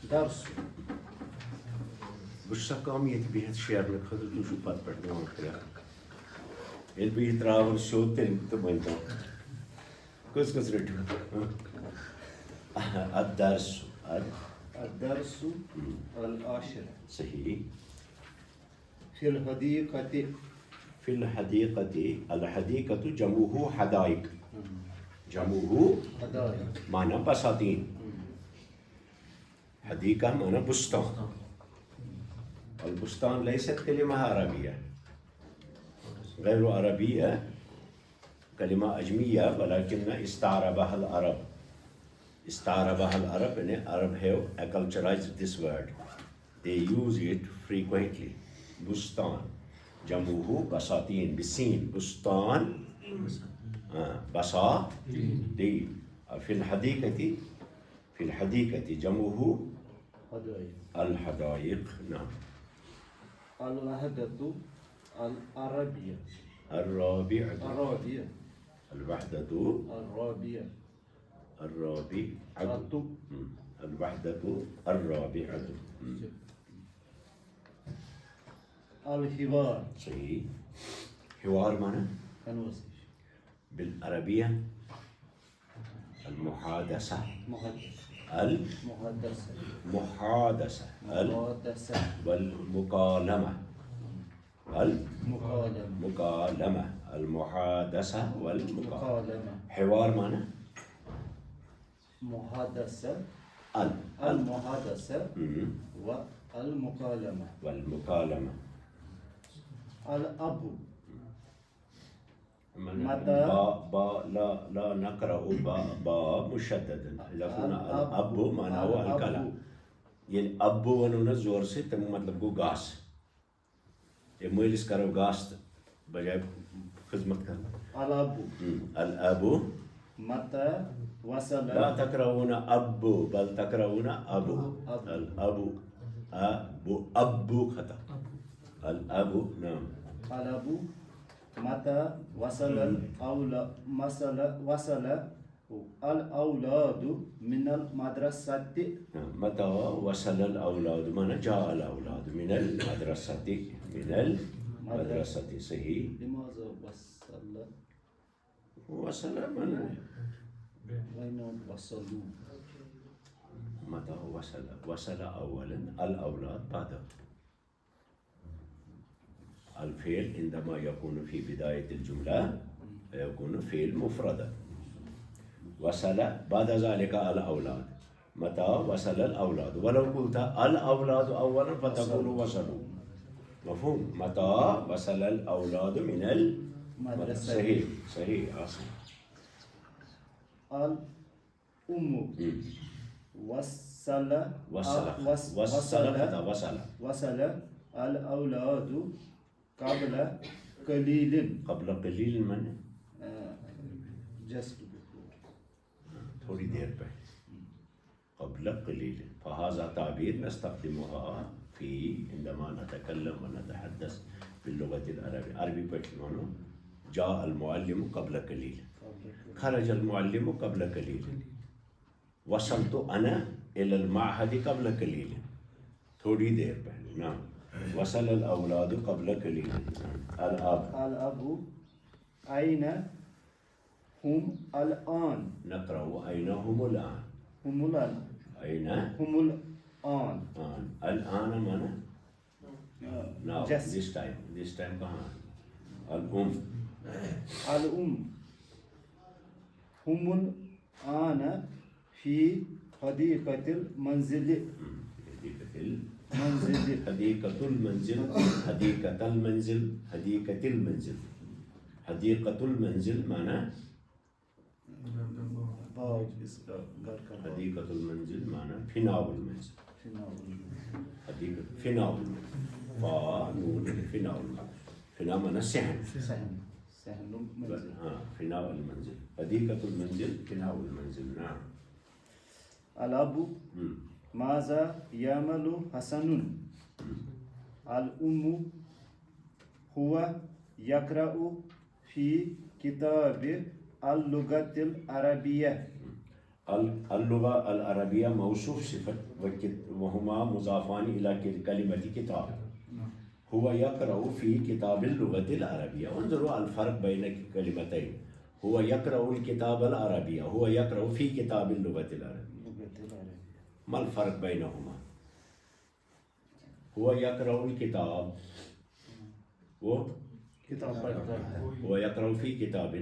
درس بس کم یہ بہت شیرنے خاطر تھی پتہ پہ دان خیال یل بہ یہ تراون سیود تیل تو ورنو کس کس رٹو الدرس الدرس العاشر صحیح في الحديقة في الحديقة الحديقة جمعه حدائق جمعه حدائق معنى بساتين حديقة معنى بستان البستان ليست كلمة عربية غير عربية كلمة أجمية ولكن استعربها العرب يعني Arab have acculturized this word. They use it frequently. بستان جمعه بساتين بالسين بستان بساتين في الحديقة جمعه حدائق الحدائق نعم الوحدة العربية الرابعة الرابية الوحدة الرابية الرابعة الوحدة الرابعة الحوار صحيح حوار معنى conversation بالعربية المحادثة محادثة والمكالمة مكالمة المحادثة والمكالمة مكالمة حوار معنى محادثة المحادثة والمكالمة والمكالمة الأب متى لا نقرأ با مشددا إذا كنا الأب معناه الكلام يعني أب ونونا زور سے تم مطلب گو گاس یہ مالس کرو گاس بجائے خدمت کرو الأب متى وصل لا تقرؤون أب بل تقرؤون أبو الأب خطأ الأب نعم الأب متى وصل الأولاد من المدرسة متى وصل الأولاد من جاء الأولاد من المدرسة صحيح لماذا وصل من وين وصلوا متى وصل أولا الأولاد بعد الفعل عندما يكون في بداية الجملة يكون فعل مفردا وصل بعد ذلك الأولاد متى وصل الأولاد ولو قلت الأولاد أولا فتقول وصلوا مفهوم متى وصل الأولاد من المدرسة صحيح الأم وصل الأولاد قبل قليل من just before تھوڑی دیر پہلے قبل قليل فهذا تعبير نستخدمها في عندما نتكلم ونتحدث باللغة العربية عربي بتلمانو جاء المعلم قبل قليل خرج المعلم قبل قليل وصلت أنا إلى المعهد قبل قليل تھوڑی دیر پہلے نعم وصل الأولاد قبل قليل الأب أين هم الآن نقرأ أين هم الآن أين هم الآن الآن معنى now this time کہاں الأم هم الآن في حديقة المنزل حديقة المنزل معنى حديقة المنزل معنى فناء المنزل فناء فناء معنى صحن المنزل فناء المنزل حديقة المنزل فناء المنزل نعم الأب ماذا يعمل حسن الأم هو يقرأ في كتاب اللغة العربية اللغة العربية موصوف صفة وهما مضافان إلى كلمة كتاب. هو يقرأ في كتاب اللغة العربية. انظروا الفرق بين كلمتين. هو يقرأ الكتاب العربية، هو يقرأ في كتاب اللغة العربية. ما الفرق بينهما؟ هو يقرأ الكتاب هو يقرأ في كتاب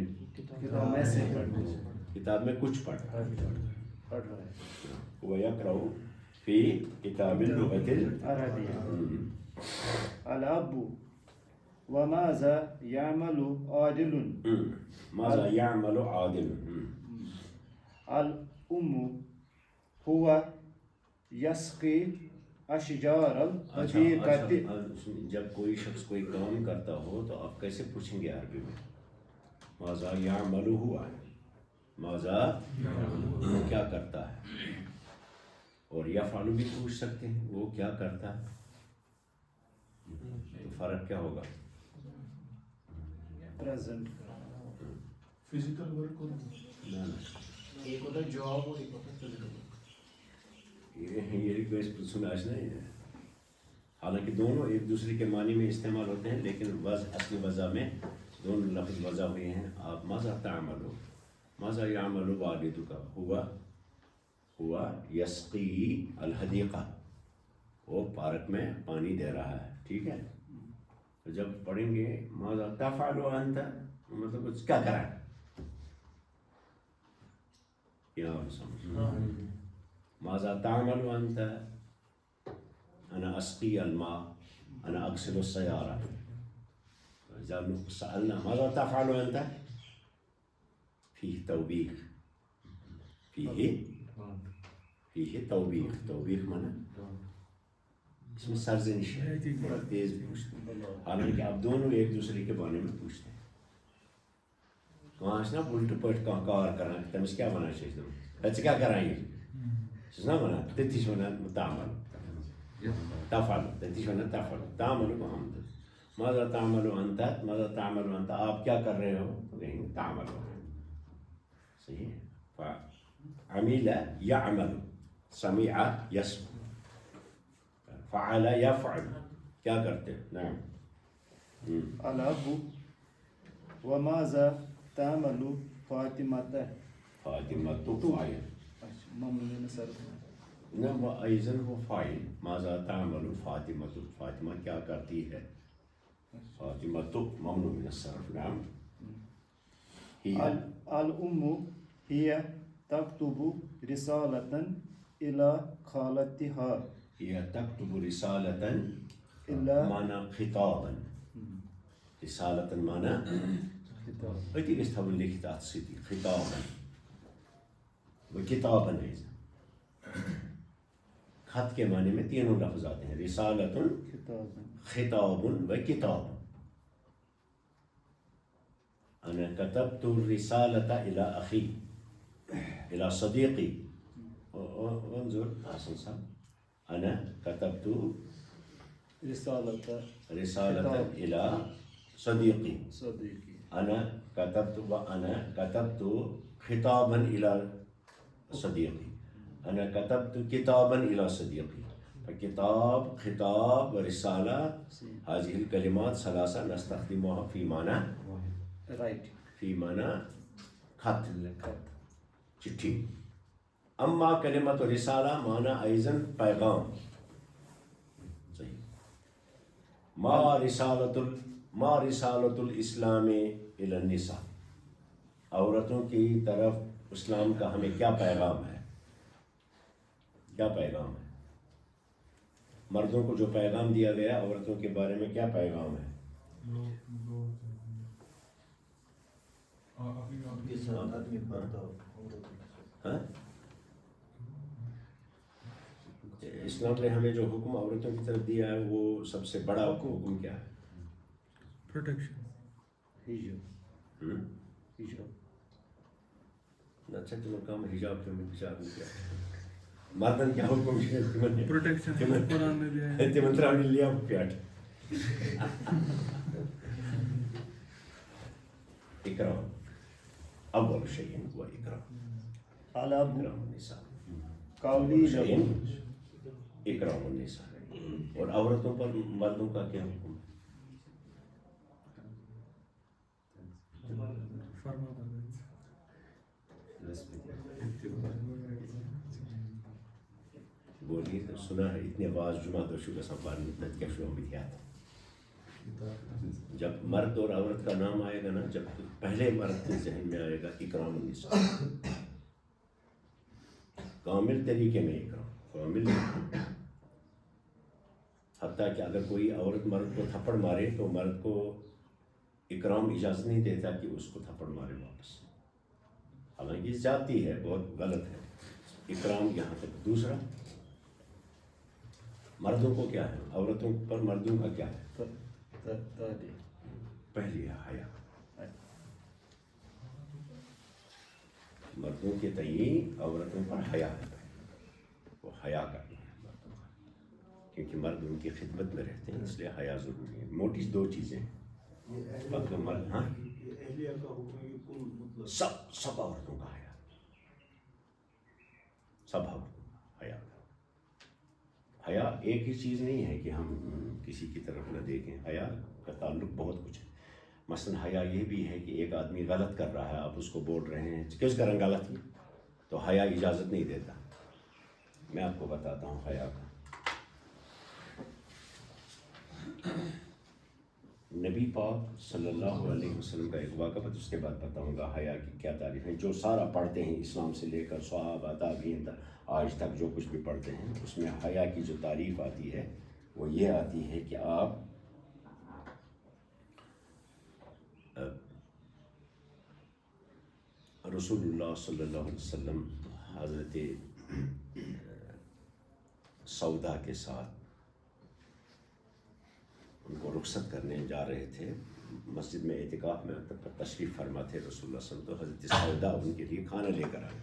کتاب میں کچھ پڑھ رہا ہے. هو يقرأ في كتاب اللغة العربية. الأب وماذا يعمل عادل. ماذا يعمل عادل. الأم هو يسقي أشجار الحديقة. جب کوئی شخص کوئی کام کرتا ہو تو آپ کیسے پوچھیں گے عربی میں؟ ماذا يعمل ہوا ہے، ماذا وہ کیا کرتا ہے. اور یفعل بھی پوچھ سکتے ہیں، وہ کیا کرتا ہے. تو فرق کیا ہوگا؟ present. فزیکل ورک ہوتا ہے، ایک ہوتا ہے جاب اور ایک ہوتا ہے فزیکل ورک. یہ ریکویسٹ سناش نہیں ہے. حالانکہ دونوں ایک دوسرے کے معنی میں استعمال ہوتے ہیں، لیکن اصلی وضع میں دونوں لفظ وضع ہوئے ہیں. آپ ماذا تعملو، ماذا يعمل والدك. ہوا یسقی الحدیقہ، وہ پارک میں پانی دے رہا ہے. ٹھیک ہے. تو جب پڑھیں گے ماذا تفعل انت، مطلب کچھ کیا کرا ہے. یہاں سمجھ. ماذا تعمل انت، انا اسقی الماء، انا اغسل السیارہ. اذا سألنا ماذا تفعل انت، فيه توبيخ، فيه توبيخ. توبيخ مانا اس میں سرزنش ہے، بڑا تیز پوچھتے ہیں. حالانکہ آپ دونوں ایک دوسرے کے بارے میں پوچھتے ہیں. وہاں سے نا الٹ پٹ کا کار کرنا تمس کیا بنا چاہیے، بچے کیا کرائیں گے نا بنا تتیش بنا تعمل تفعل، تتیش بنا تفعل تعمل محمد. ماذا تعمل انت، ماذا تعمل انت، آپ کیا کر رہے ہو، تو کہیں گے تعمل. صحیح. فعمل يعمل، سمع يسمع، فعل يفعل، کیا کرتے ہیں. نعم. الأب وماذا تعمل فاطمة. فاطمة فاعل. ممنوع من الصرف. نعم. وأيضا هو فاعل. ماذا تعمل فاطمة، فاطمہ کیا کرتی ہے. فاطمة ممنوع من الصرف. نعم. الأم هي تكتب رسالة إلى خالتها. هي تكتب رسالة إلى معنى خطابا. رسالة معنى خطاب. أتي استوى اللي كتاب سيدي خطابا وكتابا. أيضا خط کے معنی میں تینوں لفظ آتے ہیں، رسالة، خطاب وكتاب. أنا كتبت الرسالة إلى أخي، إلى صديقي. انظر حسن صاحب، أنا كتبت رسالة إلى صديقي. صديقي. أنا كتبت خطابا إلى صديقي. أنا كتبت كتابا إلى صديقي. فكتاب، خطاب ورسالة، هذه الكلمات ثلاثة نستخدمها في معنى Right. في معنى خط، چٹھی. اما کلمۃ رسالہ معنی ایزن پیغام. صحیح. ما رسالۃ الاسلام الی النساء، عورتوں کی طرف اسلام کا ہمیں کیا پیغام ہے، کیا پیغام ہے. مردوں کو جو پیغام دیا گیا عورتوں کے بارے میں کیا پیغام ہے. اسلام نے ہمیں جو حکم عورتوں کی طرف دیا ہے وہ سب سے بڑا حکم کیا ہے. پروٹیکشن. اچھا تمہیں کام حجاب کے میں حجاب کیا مردن کیا حکم پروٹیکشن قرآن میں بھی ہے. تمہیں تراوی لیا پیاٹ. اقرأ اول شيء هو اقرأ. اعلیٰ اکرام النساء قولی شعین اکرام النساء. اور عورتوں پر مردوں کا کیا حکم ہے؟ بولیے سنا ہے اتنے بعض جمعہ تو شو گژھان کیا شو بتیات. جب مرد اور عورت کا نام آئے گا نا، جب پہلے مرد کے ذہن میں آئے گا اکرام النساء، کامل طریقے میں اکرام، کامل. حتیٰ کہ اگر کوئی عورت مرد کو تھپڑ مارے تو مرد کو اکرام اجازت نہیں دیتا کہ اس کو تھپڑ مارے واپس، حالانکہ زیادتی ہے، بہت غلط ہے. اکرام یہاں تک. دوسرا مردوں کو کیا ہے، عورتوں پر مردوں کا کیا ہے؟ پہلی ہے حیا. مردوں کے تئیں عورتوں پر حیا ہے، وہ حیا کرنا ہے مردوں کا، کیونکہ مرد ان کی خدمت میں رہتے ہیں، اس لیے حیا ضروری ہے. موٹی دو چیزیں مرد و مرد. ہاں سب عورتوں کا حیا، سب عورتوں کا حیا. حیا ایک ہی چیز نہیں ہے کہ ہم کسی کی طرف نہ دیکھیں. حیا کا تعلق بہت کچھ ہے. مثلا حیا یہ بھی ہے کہ ایک آدمی غلط کر رہا ہے، آپ اس کو بول رہے ہیں کس کریں غلط کی، تو حیا اجازت نہیں دیتا. میں آپ کو بتاتا ہوں حیا کا. نبی پاک صلی اللہ علیہ وسلم کا ایک واقعہ، بس اس کے بعد بتاؤں گا حیا کی کیا تعریف ہے. جو سارا پڑھتے ہیں اسلام سے لے کر صحابہ تابعین آج تک جو کچھ بھی پڑھتے ہیں، اس میں حیا کی جو تعریف آتی ہے وہ یہ آتی ہے کہ آپ رسول اللہ صلی اللہ علیہ وسلم حضرت سودا کے ساتھ ان کو رخصت کرنے جا رہے تھے. مسجد میں اعتکاف میں تشریف فرما تھے رسول اللہ صلی اللہ علیہ وسلم، تو حضرت سودا ان کے لیے کھانا لے کر آئے.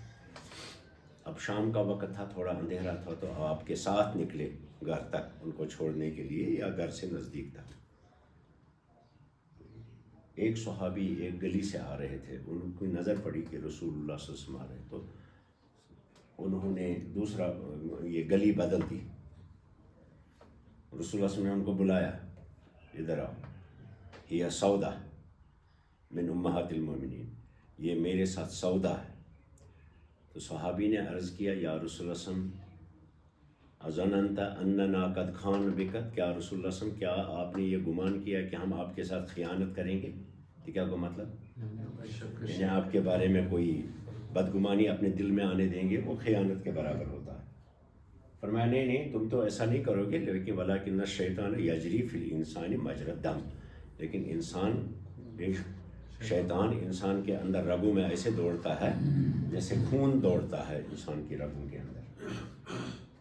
اب شام کا وقت تھا، تھوڑا اندھیرا تھا، تو آپ کے ساتھ نکلے گھر تک ان کو چھوڑنے کے لیے، یا گھر سے نزدیک تھا. ایک صحابی ایک گلی سے آ رہے تھے، ان کی نظر پڑی کہ رسول اللہ صلی اللہ علیہ وسلم آ رہے ہیں، تو انہوں نے دوسرا یہ گلی بدل دی. رسول اللہ صلی اللہ علیہ وسلم نے ان کو بلایا، ادھر آؤ، یہ سودا من امہات المومنین، یہ میرے ساتھ سودا ہے. تو صحابی نے عرض کیا، یا رسول اللہ صلی اللہ علیہ وسلم اظننت اننا قد خان بکت، کیا رسول اللہ صلی اللہ علیہ وسلم کیا آپ نے یہ گمان کیا کہ ہم آپ کے ساتھ خیانت کریں گے؟ یہ کیا کو مطلب، یعنی آپ کے بارے میں کوئی بدگمانی اپنے دل میں آنے دیں گے، وہ خیانت کے برابر ہوتا ہے. فرمایا نہیں تم تو ایسا نہیں کرو گے، لیکن ولکن الشیطان یجری فی الانسان مجری الدم، لیکن شیطان انسان کے اندر رگوں میں ایسے دوڑتا ہے جیسے خون دوڑتا ہے انسان کی رگوں کے اندر.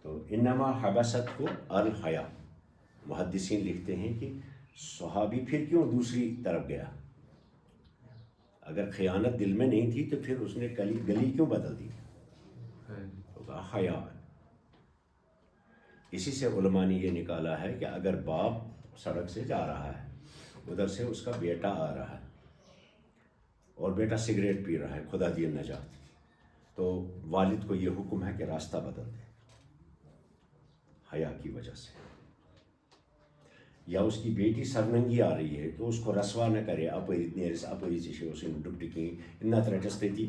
تو انما حبست کو الحیا. محدثین لکھتے ہیں کہ صحابی پھر کیوں دوسری طرف گیا؟ اگر خیانت دل میں نہیں تھی تو پھر اس نے گلی کیوں بدل دی؟ تو کہا حیا. اسی سے علماء نے یہ نکالا ہے کہ اگر باپ سڑک سے جا رہا ہے، ادھر سے اس کا بیٹا آ رہا ہے اور بیٹا سگریٹ پی رہا ہے، خدا دی نجات، تو والد کو یہ حکم ہے کہ راستہ بدل دے حیا کی وجہ سے. یا اس کی بیٹی سرننگی آ رہی ہے تو اس کو رسوا نہ کرے، اپری چیز اس ڈپٹی ان ترٹس تھی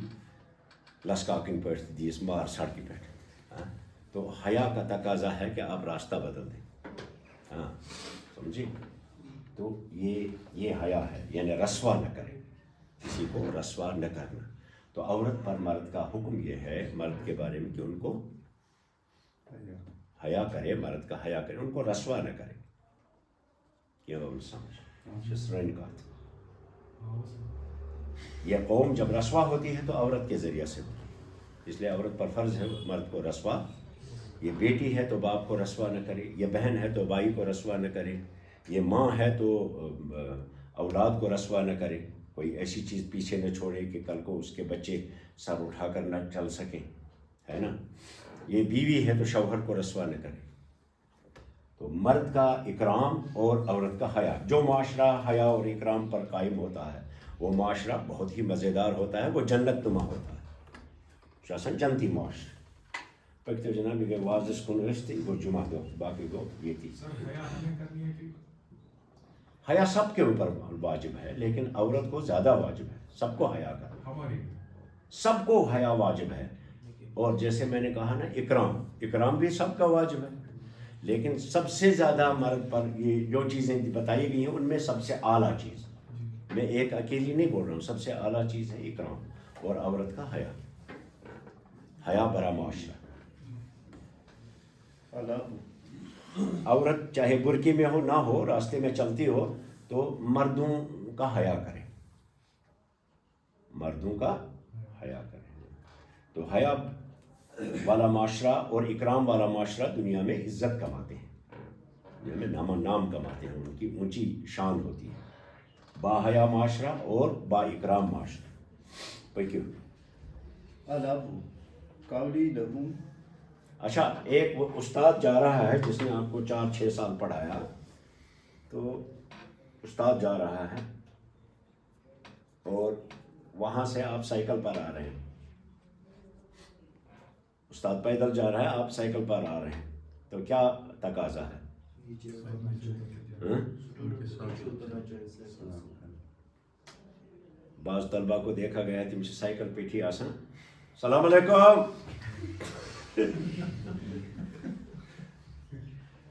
لسکاکن پہ دیس مار سڑکہ پہ. تو حیا کا تقاضا ہے کہ آپ راستہ بدل دیں. ہاں سمجھے؟ تو یہ حیا ہے، یعنی رسوا نہ کرے، کسی کو رسوا نہ کرنا. تو عورت پر مرد کا حکم یہ ہے مرد کے بارے میں کہ ان کو حیا کرے، مرد کا حیا کرے، ان کو رسوا نہ کرے. یہ قوم جب رسوا ہوتی ہے تو عورت کے ذریعے سے ہوتی ہے، اس لیے عورت پر فرض ہے مرد کو رسوا. یہ بیٹی ہے تو باپ کو رسوا نہ کرے، یہ بہن ہے تو بھائی کو رسوا نہ کرے، یہ ماں ہے تو اولاد کو رسوا نہ کرے. کوئی ایسی چیز پیچھے نہ چھوڑے کہ کل کو اس کے بچے سر اٹھا کر نہ چل سکیں، ہے نا. یہ بیوی ہے تو شوہر کو رسوا نہ کرے. تو مرد کا اکرام اور عورت کا حیا. جو معاشرہ حیا اور اکرام پر قائم ہوتا ہے وہ معاشرہ بہت ہی مزیدار ہوتا ہے، وہ جنت نما ہوتا ہے. آسان جنتی معاشرٕ پٔکۍتو جناب یہِ گٔے وازَس کُن ٲسۍ تہٕ یہِ گوٚو جمعہ دۄہ باقٕے گوٚو ییٚتی حیا سب کے اوپر واجب ہے لیکن عورت کو زیادہ واجب ہے سب کو حیا کرنا سب کو حیا واجب ہے اور جیسے میں نے کہا نا اکرام بھی سب کا واجب ہے لیکن سب سے زیادہ مرد پر یہ جو چیزیں بتائی گئی ہیں ان میں سب سے اعلیٰ چیز میں ایک اکیلی نہیں بول رہا ہوں سب سے اعلیٰ چیز ہے اکرام اور عورت کا حیا برا معاشرہ عورت چاہے برقی میں ہو نہ ہو راستے میں چلتی ہو تو مردوں کا حیا کرے تو حیا والا معاشرہ اور اکرام والا معاشرہ دنیا میں عزت کماتے ہیں دنیا میں نام کماتے ہیں ان کی اونچی شان ہوتی ہے با حیا معاشرہ اور با اکرام معاشرہ پکیو اچھا ایک وہ استاد جا رہا ہے جس نے آپ کو 4-6 سال پڑھایا تو استاد جا رہا ہے اور وہاں سے آپ سائیکل پر آ رہے ہیں استاد پیدل جا رہا ہے آپ سائیکل پر آ رہے ہیں تو کیا تقاضا ہے بعض طلبا کو دیکھا گیا تم سے سائیکل پیٹھی آسان السلام علیکم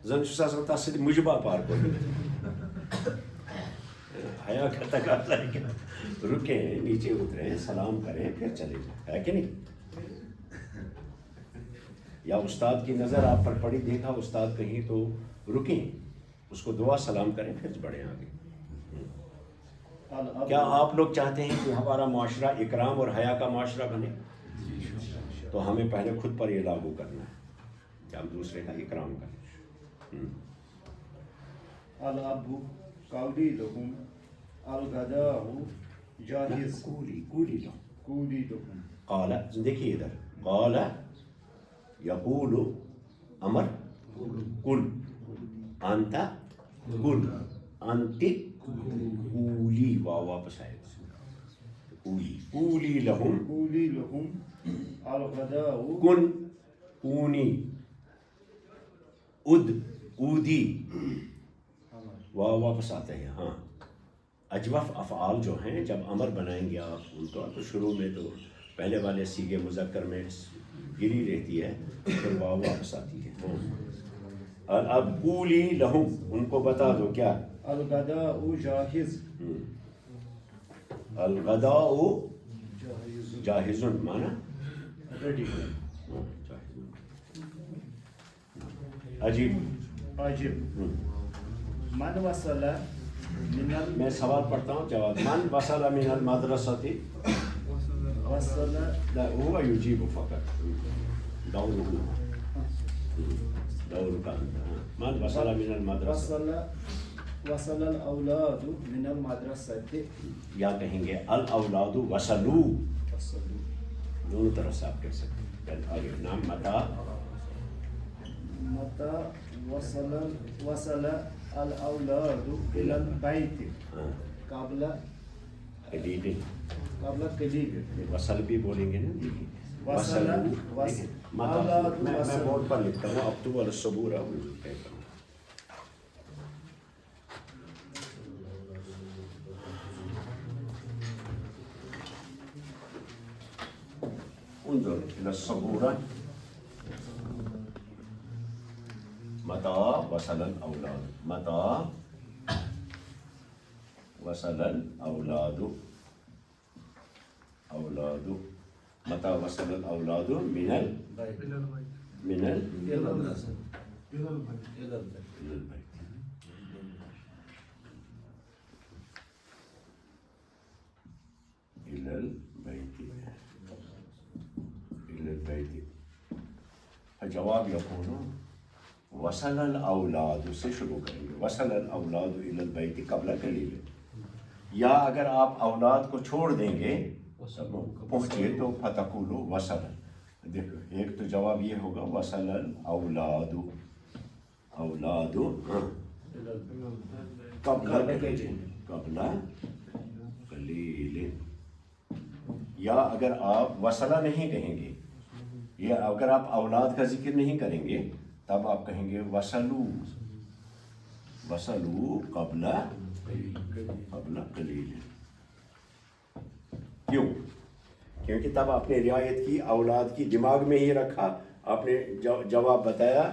زن چھُس آسان تس سۭتۍ مُجبا پار کوٚرمُت حیا کا تقاضا ہے کہ رکیں نیچے اتریں سلام کریں پھر چلے جائیں ہے کہ نہیں یا استاد کی نظر آپ پر پڑی دیکھا استاد کہیں تو رکیں اس کو دعا سلام کریں پھر بڑھیں آگے کیا آپ لوگ چاہتے ہیں کہ ہمارا معاشرہ اکرام اور حیا کا معاشرہ بنے تو ہمیں پہلے خود پر یہ لاگو کرنا ہے کہ ہم دوسرے کا اکرام کریں الابو قولی لہم الغداء جاہز کولی لہم قال دیکھیے ادھر قال یقول امر کل انت کل انت کولی واپس آئے کولی لہم الغداء کن کونی اودی واپس آتے ہیں ہاں اجوف افعال جو ہیں جب امر بنائیں گے آپ ان کو تو شروع میں تو پہلے والے سیغے مذکر میں گری رہتی ہے پھر واو واپس آتی ہے اب قولی لہم ان کو بتا دو کیا الغداء جاہز الغداء جاہز مانا عجیب من وصل من میں سوال پڑھتا ہوں جواب من وصل من المدرسة وصل لا هو يجيب فقط دورك أنت من وصل من المدرسة وصل الاولاد من المدرسة یا کہیں گے الاولاد وصلوا دونوں طرح سے آپ کہہ سکتے ہیں آگے نام متى وصل الاولاد الى البيت قبل قليل وصل بھی بولیں گے نا وصل میں بورڈ پر لکھتا ہوں اب تو الصبور انظر الى الصبورة متى وصل الأولاد متى وصل الأولاد متى وصل الأولاد من المدرسة البيت فجواب يكون وصل الاولاد سے شروع کریں گے وصل الاولاد الى البيت قبل قليل یا اگر آپ اولاد کو چھوڑ دیں گے پہنچے تو فتقولوا وصل دیکھو ایک تو جواب یہ ہوگا وصل الاولاد اولاد قبل قلیل یا اگر آپ وصلہ نہیں کہیں گے یہ اگر آپ اولاد کا ذکر نہیں کریں گے تب آپ کہیں گے وصلو قبل قلیل. کیوں؟ کیونکہ تب آپ نے رعایت کی اولاد کی، دماغ میں ہی رکھا، آپ نے جواب بتایا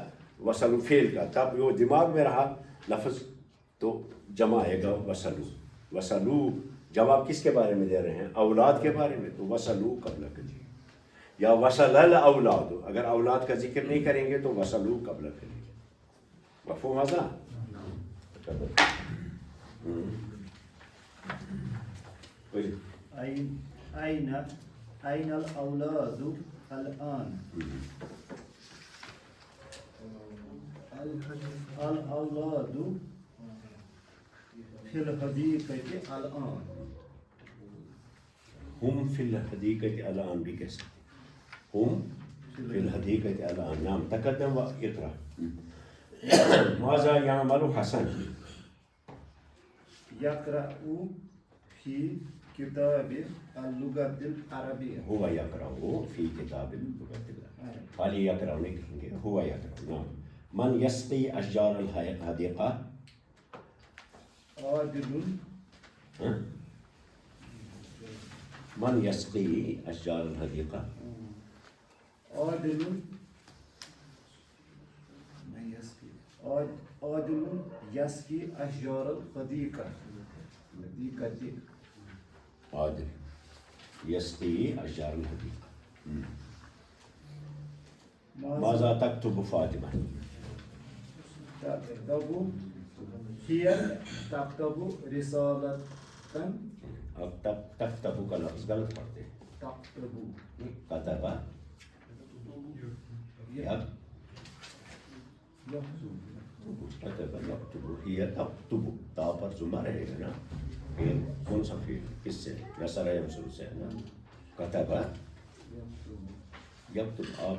وصلو فعل کا، تب وہ دماغ میں رہا لفظ تو جمع آئے گا وصلو. جواب کس کے بارے میں دے رہے ہیں؟ اولاد کے بارے میں، تو وصلو قبل قلیل. یا وصل الاولاد، اگر اولاد کا ذکر نہیں کریں گے تو وصلو قبل قلیل. مفہوم حاضر؟ أين الأولاد الآن؟ الأولاد في الحديقة الآن. ہم فی الحدیقۃ الآن بھی کہہ سکتے، ہم فی الحدیقۃ الآن. نام تقدم و اقرا. ماذا یعمل حسن؟ يقرأ في كتاب اللغة العربية. ہوا یقرأ فی کتاب اللغۃ العربیہ. خالی یقرأ نہیں کہیں گے، ہوا یقرأ. نام. من یسقی اشجار الحدیقہ؟ عادل. من یسقی اشجار الحدیقہ؟ عادل يسقي أشجار الحديقة. عادل یسقی اشجار الحدیقہ. ماذا تکتب فاطمہ؟ هي تكتب رسالة. اب تکتب کا لفظ غلط پڑھتے ہیں. تكتب کتبہ یکتب، ہی تکتب، تا پر زمہ رہے گا نا. فعل کون سا فعل؟ کس سے؟ یسر یمسر سے نا. کتبہ یکتب، آپ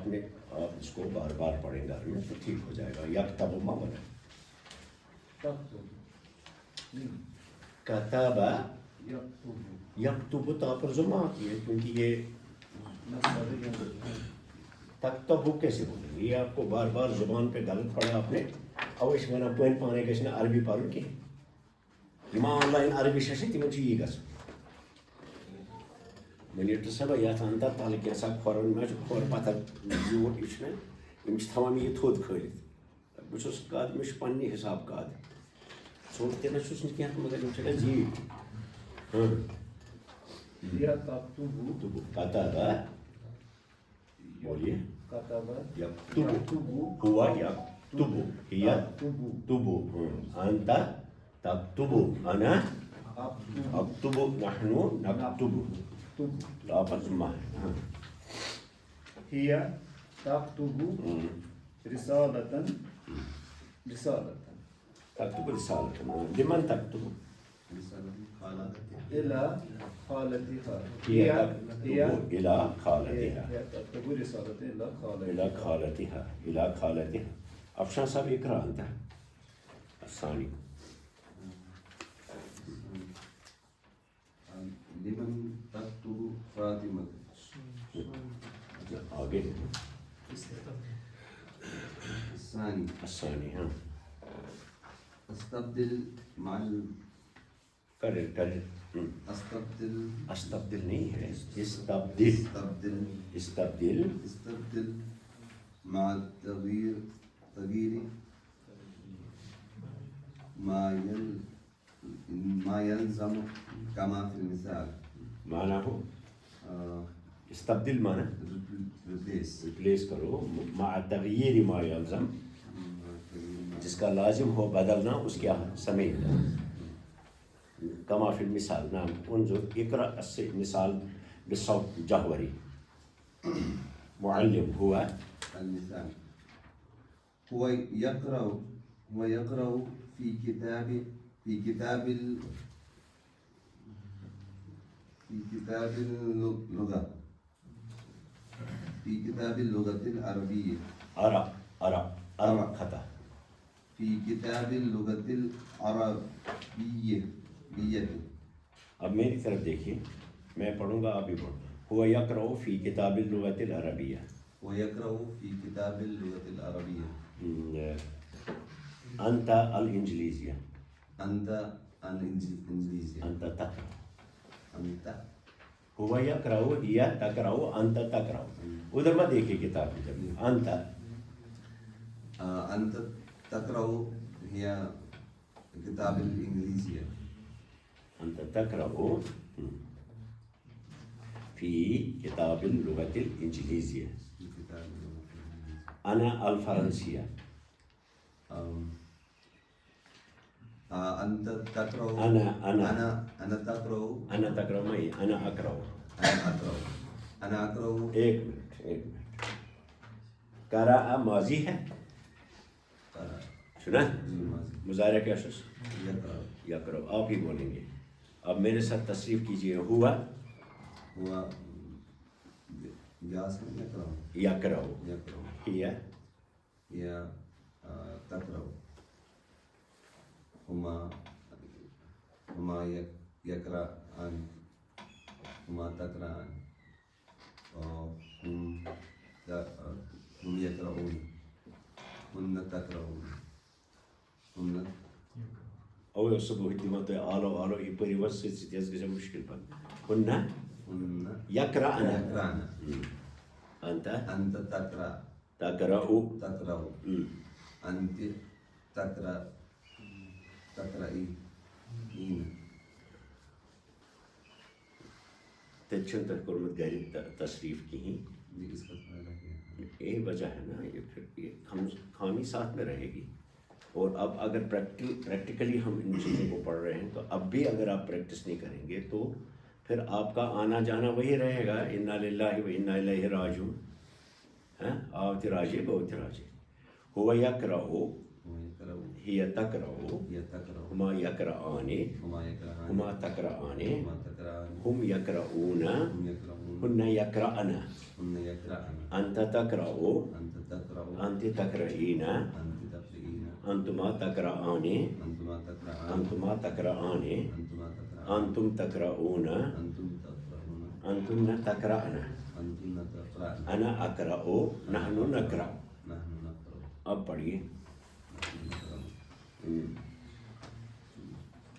اس کو بار بار پڑھیں گے تو ٹھیک ہو جائے گا. یکتب معمول ہے. کتبہ یکتب تا پر زمہ آتی ہے، کیونکہ یہ تکتب کیسے بولیں گے؟ یہ آپ کو بار بار زبان پہ غلط پڑا آپ نے. اوش ونان پن پانے گھس نا عربی پڑھن کی ایمان لائن عربی شش تمن یہ گھس منیٹر صاحب یت اندر تل کیسا کھورن میں کھور پتھر زیوٹ یہ یم تھوان یہ تھوٚد کھٲلِتھ. بہٕ چھُس کد مےٚ چھُ پننہِ حساب کد ژوٚٹ تہِ نہ چھُس نہٕ کینٛہہ مگر یم چھِ گژھان زیٖٹھ. کتبہ بولیے. یکتب ہوا یکتب، ہی تب، انت تکتب، انا اکتب، نحن نکتب. تا پر ذمہ ہے. هي تكتب رسالة. تکتب رسالة. لمن تکتب؟ إلى خالتها. هي تكتب إلى خالتها. هي تكتب رسالة إلى خالتها. إلى خالتها. إلى خالتها. أفشان صاحب اقرأ أنت الثاني. لمن تكتب فاطمة؟ آگے الثاني. ہاں استبدل مع کرر استبدل نہیں ہے، استبدل مع التغيير ما يلزم كما في المثال. معنی ہو استبدل معنی ریپلیس کرو، مع تغییر ما یلزم، جس کا لازم ہو بدلنا اس کے سمیت. کما فی المثال. نعم انظر اقرأ مثال بالصوت جهوري. معلم هو المثال هو يقرأ في كتاب اللغة العربية. أرى خطأ. في كتاب اللغة العربية. اب میری طرف دیکھیے، میں پڑھوں گا آپ بھی پڑھو. هو يقرأ في كتاب اللغة العربية. ويقرأ في كتاب اللغة العربية. أنت الإنجليزية. أنت الإنجليزية. أنت تقرأ. أنت هو يقرأ هي تقرأ أنت تقرأ. ادھر مت دیکھیے کتاب کی طرف. أنت تقرأ هي كتاب الإنجليزية. أنت تقرأ في كتاب اللغة الإنجليزية. في كتاب اللغة الإنجليزية. أنا الفرنسية. أنت تقرأ. أنا تقرأ. أنا تقرأ معي. أنا أقرأ. أنا أقرأ. ایک منٹ. قرأ ماضی ہے. سنا مظاہرہ کیا شخص یقرأ. آپ ہی بولیں گے. اب میرے ساتھ تصریف کیجئے. ہوا یقرأ. هي تقرأ. هما يقرأان. هما تقرأان. هم يقرؤون. هن تقرؤون. هن او صبح دima to alo I periwas sitiyas gese mushkil pan. Hunna yaqra'na. Anta taqra'u. Anti تقرأين. تجھن تک کرمت گاری تصریف کی ہی یہی وجہ ہے نا. یہ پھر یہ خامی ساتھ میں رہے گی. اور اب اگر پریکٹیکلی ہم ان چیزوں کو پڑھ رہے ہیں تو اب بھی اگر آپ پریکٹس نہیں کریں گے تو پھر آپ کا آنا جانا وہی رہے گا. انا للہ و انا الیہ راجعون. آوت راجع بوت راجع. هو يقرأ هي تقرأ هما يقرأان هما تقرأان هم يقرؤون هن يقرأن أنت تقرأ أنت تقرئين أنتما تقرأان أنتما تقرأان أنتم تقرؤون أنتن تقرأن أنا أقرأ نحن نقرأ. اب پڑھیے.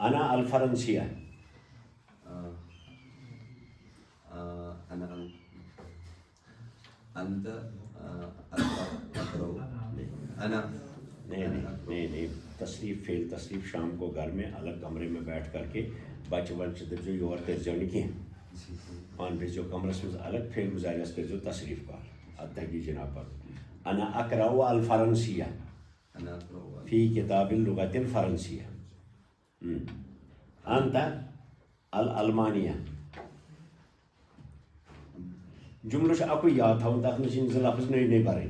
أنا الفرنسية. أنت تقرأ. أنا نہیں تصریف فیل تصریف شام کو گھر میں الگ کمرے میں بیٹھ کر کے بچ ونچ جو یور ترجمہ کی پان پہ جو کمرس میں الگ فیل مظاہرہ کر جو تصریف کا ادھگی جناب پر. أنا أقرأ الفرنسية في كتاب اللغة الفرنسية. أنت الألمانية. جملہ سے آپ کو یاد تھا ان تک نشین سے لفظ نہیں بارے.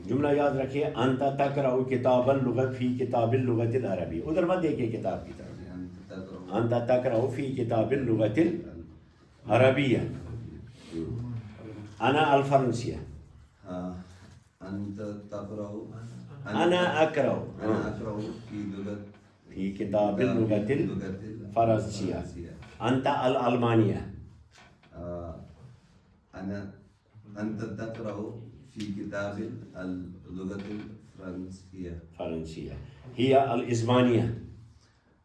جملہ یاد رکھیے. أنت تقرأ كتاب اللغة في كتاب اللغة العربية. ادھر مت دیکھیے کتاب کی طرف. أنت تقرأ في كتاب اللغة العربية. أنا الفرنسية. أنت تقرأ. أنا أقرأ في كتاب اللغة الفرنسية. أنت الألمانية. أنت تقرأ في كتاب اللغة الفرنسية. هي الإسبانية.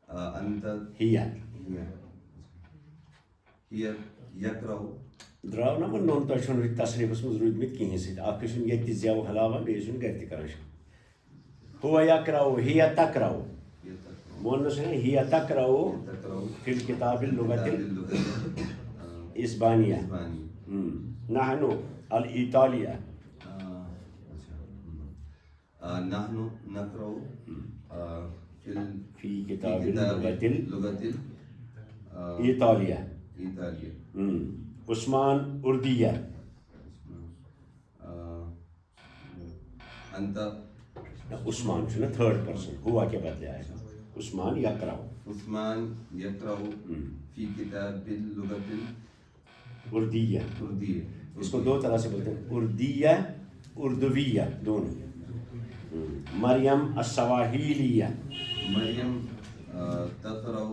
أنت هي يقرأ. دراو نا من نون تشون تصریف اس میں ضرورت مت کہیں سے آپ کشن یہ تزیاو حلاوہ بیشن گرتی کرنش. هو يقرأ هي تقرأ. مونس ہے هي تقرأ في الكتاب اللغة الإسبانية. نحن الإيطالية. نحن نقرأ في كتاب اللغة الإيطالية. عثمان أردية. أنت عثمان شنو ثird person هو کے بدلے آئے گا. عثمان يقرأ. عثمان يقرأ في كتاب اللغة اردیہ. اس کو دو طرح سے بولتے ہیں. اردیہ اردویہ دونوں. مریم السواحیلیہ. مریم تقرأ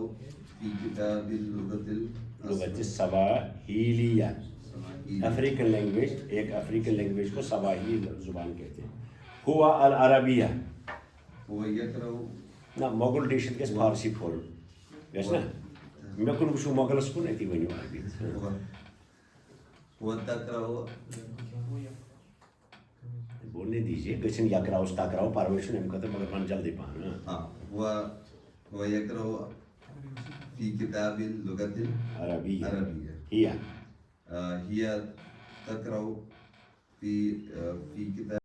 في كتاب اللغة السواحیلیہ. افریقن لینگویج، ایک افریقن لینگویج کو سواحلی زبان کہتے ہیں. ہوا العربیہ هو يقرأ نہ مغل ڈیشن گژھِ فارسی پھول گژھِ نا مےٚ کُن وٕچھو مغلس کُن أتی ؤنِو عربی. هو تقرأ بولنے دیجیے گژھن یقراؤ تقراؤ پرورش چھُنہٕ اَمہِ خٲطرٕ مگر وَن جلدی پہن. هو يقرأ في كتاب اللغة عربیہ العربية. ہی هي تقرأ في كتاب